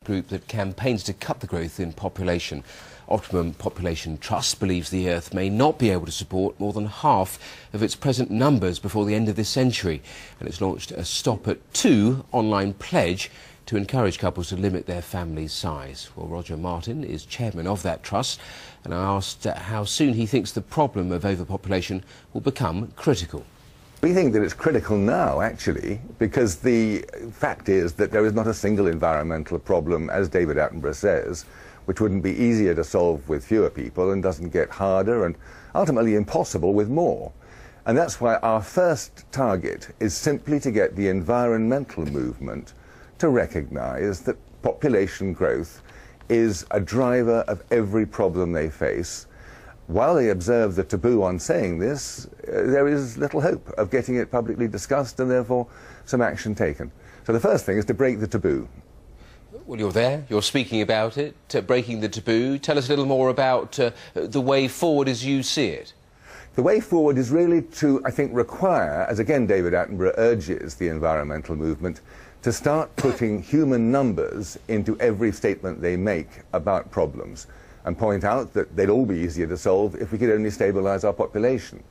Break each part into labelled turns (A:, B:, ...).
A: group that campaigns to cut the growth in population. Optimum Population Trust believes the Earth may not be able to support more than half of its present numbers before the end of this century, and it's launched a Stop at 2 online pledge to encourage couples to limit their family size. Well, Roger Martin is chairman of that trust, and I asked how soon he thinks the problem of overpopulation will become critical.
B: We think that it's critical now, actually, because the fact is that there is not a single environmental problem, as David Attenborough says, which wouldn't be easier to solve with fewer people and doesn't get harder and ultimately impossible with more. And that's why our first target is simply to get the environmental movement to recognize that population growth is a driver of every problem they face. While they observe the taboo on saying this, there is little hope of getting it publicly discussed and therefore some action taken. So the first thing is to break the taboo.
A: Well, you're there, you're speaking about it, breaking the taboo. Tell us a little more about the way forward as you see it.
B: The way forward is really to, I think, require, as again David Attenborough urges the environmental movement, to start putting human numbers into every statement they make about problems, and point out that they'd all be easier to solve if we could only stabilise our population.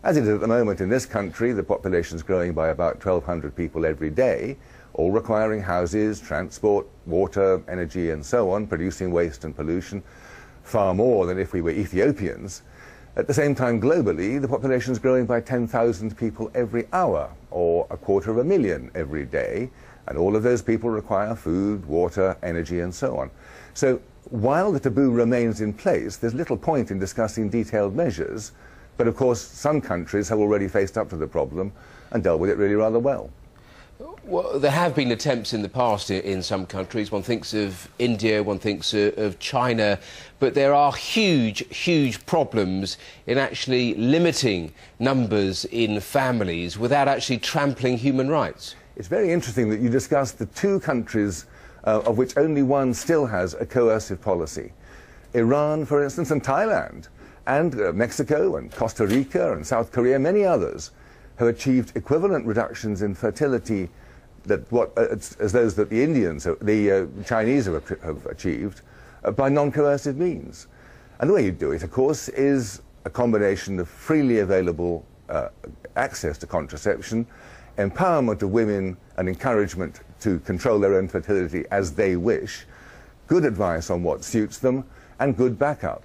B: As it is at the moment in this country, the population is growing by about 1,200 people every day, all requiring houses, transport, water, energy and so on, producing waste and pollution, far more than if we were Ethiopians. At the same time, globally, the population is growing by 10,000 people every hour, or 250,000 every day, and all of those people require food, water, energy and so on. So while the taboo remains in place, there's little point in discussing detailed measures, but of course some countries have already faced up to the problem and dealt with it really rather well.
A: Well, there have been attempts in the past in some countries. One thinks of India, one thinks of China, but there are huge problems in actually limiting numbers in families without actually trampling human rights.
B: It's very interesting that you discussed the two countries of which only one still has a coercive policy. Iran, for instance, and Thailand, and Mexico and Costa Rica and South Korea, many others, have achieved equivalent reductions in fertility as those that the Chinese have achieved by non-coercive means. And the way you do it, of course, is a combination of freely available access to contraception, empowerment of women and encouragement to control their own fertility as they wish, good advice on what suits them, and good backup.